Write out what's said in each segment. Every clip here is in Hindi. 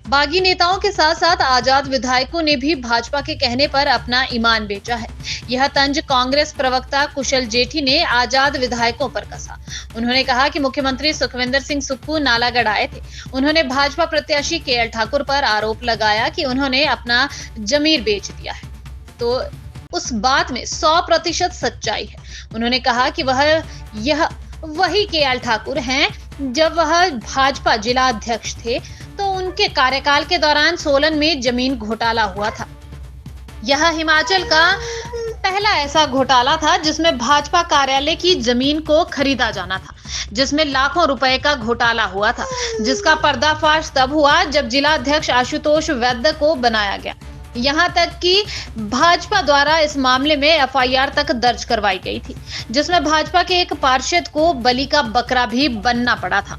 बागी नेताओं के साथ साथ आजाद विधायकों ने भी भाजपा के कहने पर अपना ईमान बेचा है। यह तंज कांग्रेस प्रवक्ता कुशल जेठी ने आजाद विधायकों पर कसा। उन्होंने कहा कि मुख्यमंत्री सुखविंदर सिंह सुक्खू नालागढ़ आए थे। उन्होंने भाजपा प्रत्याशी केएल ठाकुर पर आरोप लगाया कि उन्होंने अपना जमीर बेच दिया है, तो उस बात में 100% सच्चाई है। उन्होंने कहा कि वही केएल ठाकुर हैं। जब वह भाजपा जिला अध्यक्ष थे तो उनके कार्यकाल के दौरान सोलन में जमीन घोटाला हुआ था। यह हिमाचल का पहला ऐसा घोटाला था जिसमें भाजपा कार्यालय की जमीन को खरीदा जाना था, जिसमें लाखों रुपए का घोटाला हुआ था, जिसका पर्दाफाश तब हुआ जब जिला अध्यक्ष आशुतोष वैद्य को बनाया गया। यहां तक कि भाजपा द्वारा इस मामले में एफआईआर तक दर्ज करवाई गई थी, जिसमें भाजपा के एक पार्षद को बलि का बकरा भी बनना पड़ा था।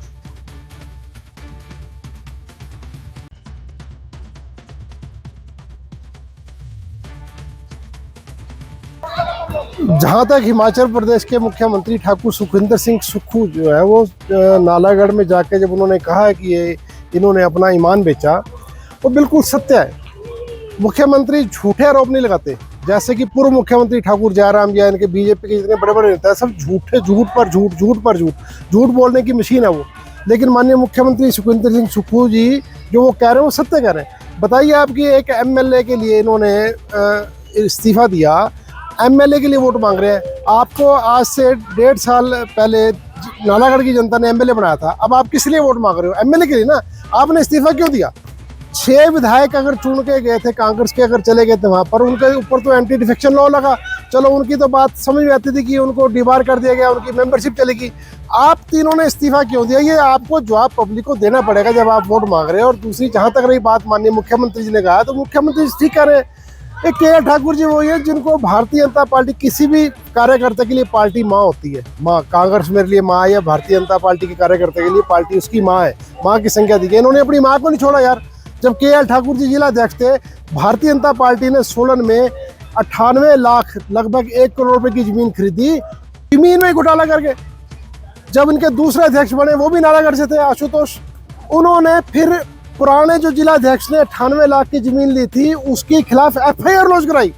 जहाँ तक हिमाचल प्रदेश के मुख्यमंत्री ठाकुर सुखविंदर सिंह सुक्खू जो है वो नालागढ़ में जाके जब उन्होंने कहा कि इन्होंने अपना ईमान बेचा, वो बिल्कुल सत्य है। मुख्यमंत्री झूठे आरोप नहीं लगाते, जैसे कि पूर्व मुख्यमंत्री ठाकुर जयराम या इनके बीजेपी के जितने बड़े बड़े नेता हैं, सब झूठ पर झूठ बोलने की मशीन है वो। लेकिन माननीय मुख्यमंत्री सुखविंदर सिंह सुक्खू जी जो वो कह रहे हैं वो सत्य कह रहे हैं। बताइए, आपकी एक एमएलए के लिए इन्होंने इस्तीफा दिया, एमएलए के लिए वोट मांग रहे हैं। आपको आज से 1.5 साल पहले नालागढ़ की जनता ने एमएलए बनाया था, अब आप किस लिए वोट मांग रहे हो? एमएलए के लिए ना। आपने इस्तीफा क्यों दिया? 6 विधायक अगर चुन के गए थे कांग्रेस के, अगर चले गए थे वहाँ पर, उनके ऊपर तो एंटी डिफेक्शन लॉ लगा। चलो उनकी तो बात समझ में आती थी कि उनको डिबार कर दिया गया, उनकी मेंबरशिप चलेगी। आप तीनों ने इस्तीफा क्यों दिया? ये आपको जवाब पब्लिक को देना पड़ेगा जब आप वोट मांग रहे हैं। और दूसरी, जहाँ तक रही बात माननीय मुख्यमंत्री जी ने कहा, तो मुख्यमंत्री ठीक कह रहे हैं। एक केएल ठाकुर जी वो है जिनको भारतीय जनता पार्टी किसी भी कार्यकर्ता के लिए पार्टी माँ होती है। माँ, कांग्रेस मेरे लिए माँ है, भारतीय जनता पार्टी के कार्यकर्ता के लिए पार्टी उसकी माँ है। माँ की संज्ञा दी गई। इन्होंने अपनी माँ को नहीं छोड़ा यार। जब केएल ठाकुर जी जिला अध्यक्ष थे, भारतीय जनता पार्टी ने सोलन में 98 लाख लगभग 1 करोड़ रुपए की जमीन खरीदी, जमीन में घोटाला करके। जब इनके दूसरे अध्यक्ष बने वो भी नालागढ़ से थे, आशुतोष, उन्होंने फिर पुराने जो जिला अध्यक्ष ने 98 लाख की जमीन ली थी उसके खिलाफ एफआईआर लॉन्च कराई।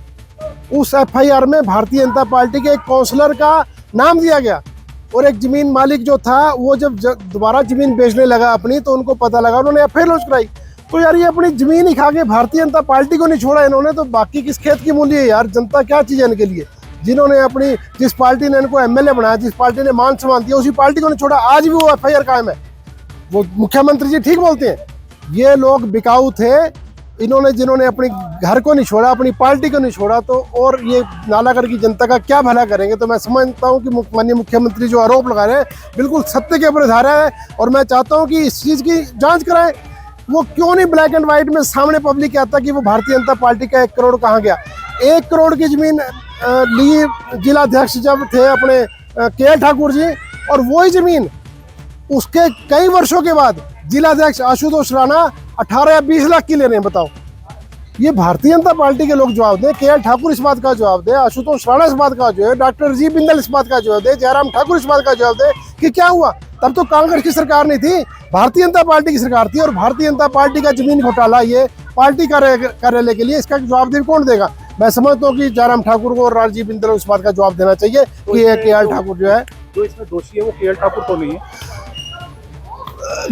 उस एफआईआर में भारतीय जनता पार्टी के एक काउंसलर का नाम दिया गया, और एक जमीन मालिक जो था वो जब दोबारा जमीन बेचने लगा अपनी, तो उनको पता लगा, उन्होंने एफआईआर लॉन्च कराई। तो यार ये अपनी जमीन ही खा के भारतीय जनता पार्टी को नहीं छोड़ा इन्होंने, तो बाकी किस खेत की मूल्य है यार? जनता क्या चीज़ है इनके लिए? जिन्होंने अपनी, जिस पार्टी ने इनको एमएलए बनाया, जिस पार्टी ने मान सम्मान दिया, उसी पार्टी को नहीं छोड़ा। आज भी वो एफआईआर कायम है। वो मुख्यमंत्री जी ठीक बोलते हैं, ये लोग बिकाऊ थे। इन्होंने, जिन्होंने अपने घर को नहीं छोड़ा, अपनी पार्टी को नहीं छोड़ा, तो और ये नालागढ़ की जनता का क्या भला करेंगे? तो मैं समझता हूँ कि माननीय मुख्यमंत्री जो आरोप लगा रहे हैं बिल्कुल सत्य के ऊपर आधार है, और मैं चाहता हूँ कि इस चीज़ की जांच कराएं। वो क्यों नहीं ब्लैक एंड व्हाइट में सामने पब्लिक आता कि वो भारतीय जनता पार्टी का 1 करोड़ कहाँ गया? 1 करोड़ की जमीन ली जिला अध्यक्ष जब थे अपने केएल ठाकुर जी, और वही जमीन उसके कई वर्षों के बाद जिला अध्यक्ष आशुतोष राणा 18 या 20 लाख की ले रहे हैं। बताओ, ये भारतीय जनता पार्टी के लोग जवाब दें। केएल ठाकुर इस बात का जवाब दे, आशुतोष राणा इस बात का जो है, डॉक्टर राजीव बिंदल इस बात का जवाब दे, जयराम ठाकुर इस बात का जवाब दे कि क्या हुआ। तब तो कांग्रेस की सरकार नहीं थी, भारतीय जनता पार्टी की सरकार थी, और भारतीय जनता पार्टी का जमीन घोटाला ये पार्टी कार्यालय के लिए, इसका जवाब कौन देगा? मैं समझता हूँ कि जयराम ठाकुर को और राजीव बिंदल को इस बात का जवाब देना चाहिए कि ये केएल ठाकुर जो है, जो इसमें दोषी है वो केएल ठाकुर तो नहीं है।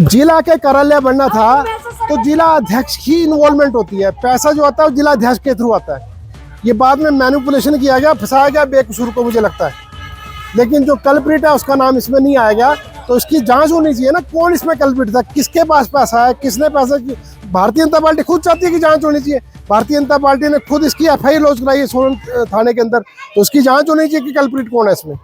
जिला के कार्यालय बनना था तो जिला अध्यक्ष की इन्वॉल्वमेंट होती है। पैसा जो आता है वो जिला अध्यक्ष के थ्रू आता है। ये बाद में मैनिपुलेशन किया गया, फंसाया गया बेकसूर को, मुझे लगता है। लेकिन जो कल्प्रिट है उसका नाम इसमें नहीं आएगा, तो इसकी जांच होनी चाहिए ना, कौन इसमें कल्प्रिट था, किसके पास पैसा है, किसने पैसा। भारतीय जनता पार्टी खुद चाहती है कि जांच होनी चाहिए। भारतीय जनता पार्टी ने खुद इसकी एफआईआर लॉन्च कराई है सोलन थाने के अंदर, तो उसकी जांच होनी चाहिए कि कल्प्रिट कौन है इसमें।